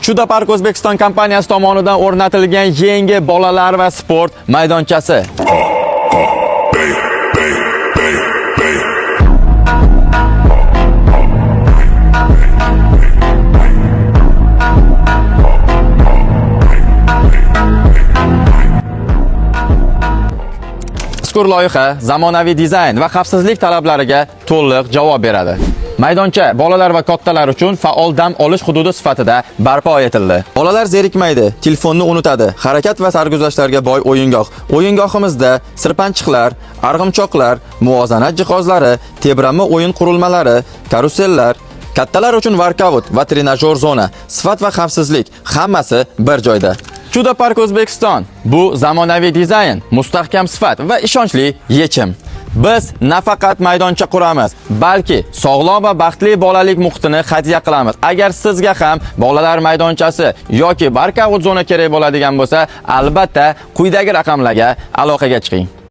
Chuda Park O'zbekiston kompaniyasi tomonidan o'rnatilgan yangi bolalar va sport maydonchasi. Mazkur loyiha zamonaviy dizayn va xavfsizlik talablariga to'liq javob beradi. Maydoncha bolalar va kattalar uchun faol dam olish hududi sifatida barpo etildi. Bolalar zerikmaydi, telefonni unutadi. Harakat va sarguzashtlarga boy o'yingoh. O'yingohimizda sirpanchiqlar, arg'imchoqlar, muvozanat jihozlari, tebranma o'yin qurilmalari, karusellar, kattalar uchun workout va trenajyor zona, sifat va xavfsizlik hammasi bir joyda. Chuda Park O'zbekiston bu zamonaviy dizayn, mustahkam sifat va ishonchli yechim. Biz nafaqat maydoncha quramiz, balki sog'lom va baxtli bolalik muhitini hadya qilamiz. Agar sizga ham bolalar maydonchasi yoki workout zona kerak bo'ladigan bo'lsa, albatta quyidagi raqamlarga aloqaga chiqing.